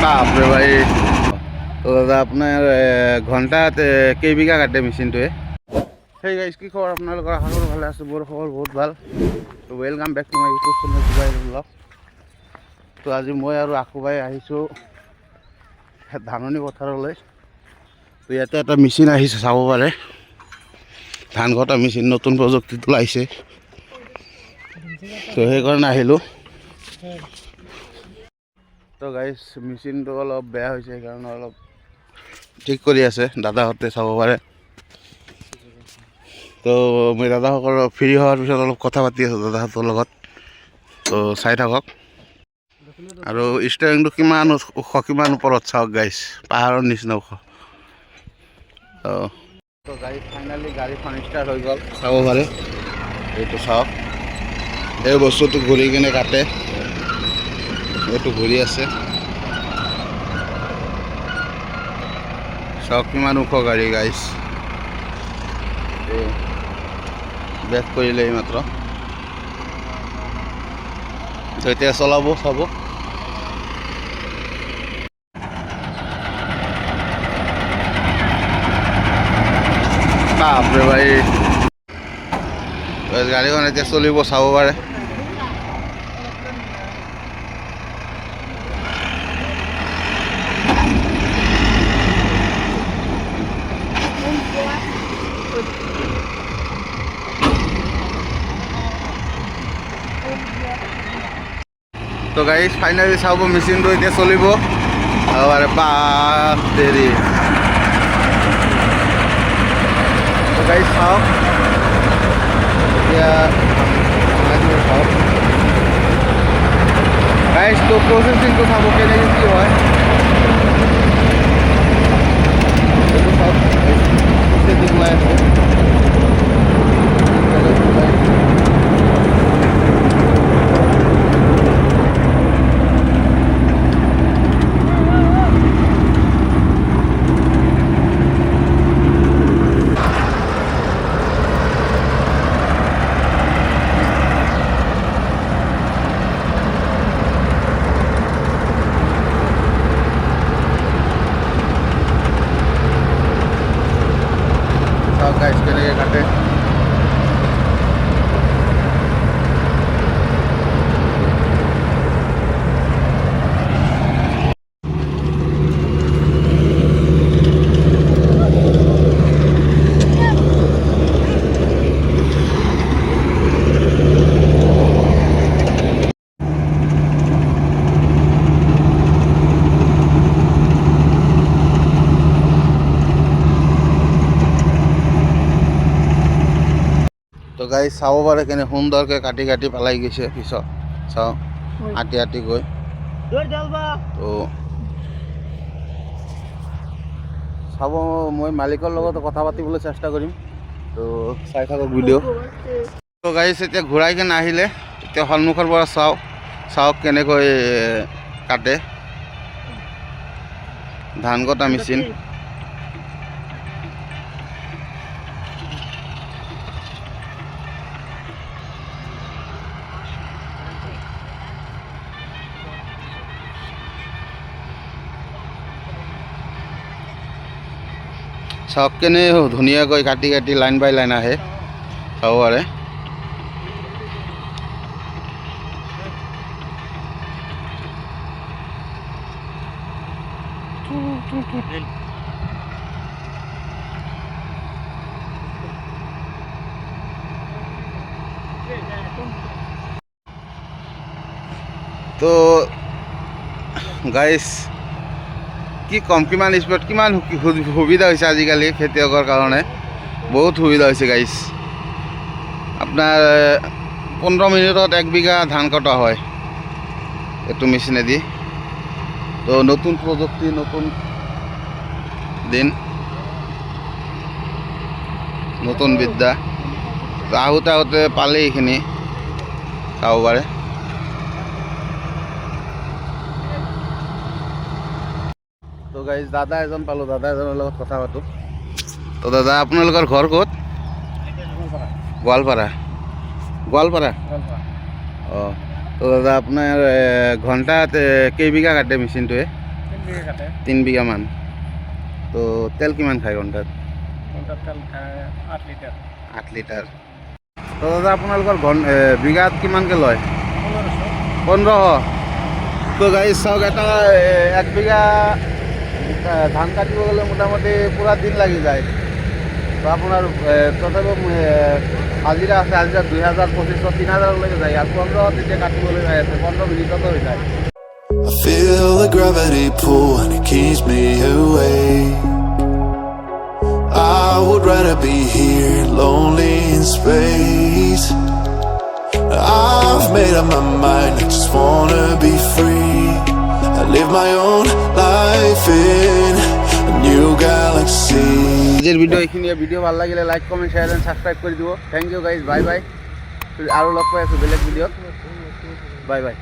বাপৰে ভাই তো দাদা আপোনাৰ ঘণ্টাত কেইবিঘা কাটে মেচিনটোৱে? সেই গাইজ, কি খবৰ আপোনালোকৰ? আশা কৰোঁ ভালে আছোঁ। মোৰ খবৰ বহুত ভাল। তো welcome back to my YouTube channel Zubair vlog. তো আজি মই আৰু আকুবাই আহিছোঁ ধাননি পথাৰলৈ। তো ইয়াতে এটা মেচিন আহিছে, চাব পাৰে, ধান কটা মেচিন, নতুন প্ৰযুক্তিত ওলাইছে। তো সেইকাৰণে আহিলোঁ। তো গাইজ, মেচিনটো অলপ বেয়া হৈছে, সেইকাৰণে অলপ ঠিক কৰি আছে দাদাহঁতে, চাব পাৰে। তো মই দাদাসকলৰ ফ্ৰী হোৱাৰ পিছত অলপ কথা পাতি আছোঁ দাদাহঁতৰ লগত। তো চাই থাকক। আৰু ষ্টেৰিংটো কিমান ওখ, কিমান ওপৰত চাওক গাইজ, পাহাৰৰ নিচিনা ওখ। তো গাড়ী ফাইনেলি গাড়ীখন ষ্টাৰ্ট হৈ গ'ল, চাব পাৰে। এইটো চাওক, এই বস্তুটো ঘূৰি কিনে কাটে, এইটো ঘূৰি আছে, চাওক কিমান ওখ গাড়ী গাইজ। বেক কৰিলে এইমাত্ৰ। তো এতিয়া চলাব, চাব। বাপৰে ভাই, গাড়ীখন এতিয়া চলিব, চাব পাৰে। তো গাইজ ফাইনেলি চাব, মেচিনটো এতিয়া চলিব। আৰে বাপ দেৰি। তো গাইজ চাওক, এতিয়া চাওক গাইজ, তো প্ৰচেচিংটো চাব কেনেকৈ কি হয়। এইটো চাওক, প্ৰচেচিং ওলাই আছে। গাইজ কেনেকৈ কাটে। তো গাইজ চাব পাৰে কেনে সুন্দৰকৈ কাটি কাটি পেলাই গৈছে পিছত, চাওঁ আঁতি আঁতি গৈ। তো চাব, মই মালিকৰ লগত কথা পাতিবলৈ চেষ্টা কৰিম। তো চাই থাকক ভিডিঅ'। তো গাইজ এতিয়া ঘূৰাই কেনে আহিলে, এতিয়া সন্মুখৰ পৰা চাওক কেনেকৈ কাটে ধান কটা মেচিন। চাওক কেনে ধুনীয়াকৈ কাটি কাটি লাইন বাই লাইন আহে, চাব পাৰে। তো গাইজ কি কম, কিমান স্পীড, কিমান সুবিধা হৈছে আজিকালি খেতিয়কৰ কাৰণে, বহুত সুবিধা হৈছে গাইজ। আপোনাৰ 15 মিনিটত 1 বিঘা ধান কটা হয় এইটো মেচিনেদি। তো নতুন প্ৰযুক্তি, নতুন দিন, নতুন বিদ্যা। আহোঁতে আহোঁতে পালে এইখিনি, চাব পাৰে। তো গাইজ দাদা এজন পালোঁ, দাদা এজনৰ লগত কথা পাতোঁ। তো দাদা, আপোনালোকৰ ঘৰ ক'ত? গোৱালপাৰা। গোৱালপাৰা। অঁ, তো দাদা আপোনাৰ ঘণ্টাত কেইবিঘা কাটে মেচিনটোৱে? বিঘা কাটে 3 বিঘামান তো তেল কিমান খায় ঘণ্টাত ঘণ্টাত তেল খায় 8 লিটাৰ 8 লিটাৰ তো দাদা আপোনালোকৰ বিঘাত কিমানকৈ লয় 1500 তো গাড়ী চাওক এটা 1 বিঘা ধান কাটিব গ'লে মোটামুটি পুৰা দিন লাগি যায় তো আপোনাৰ তথাপিও হাজিৰা আছে হাজিৰা 2000 2500 3000লৈকে যায় আৰু 15 তেতিয়া কাটিবলৈ যাই আছে 15 মিনিটতো হৈ যায় I feel the gravity pull and it keeps me away. I would rather be here, lonely in space. I've made up my mind, I just wanna be free. I live my own life in a new galaxy. আজিৰ video' এইখিনিয়ে video' ভাল লাগিলে like comment share and subscribe কৰি দিব thank you guys bye bye আৰু লগ পাই আছোঁ বেলেগ ভিডিঅ'ত বাই বাই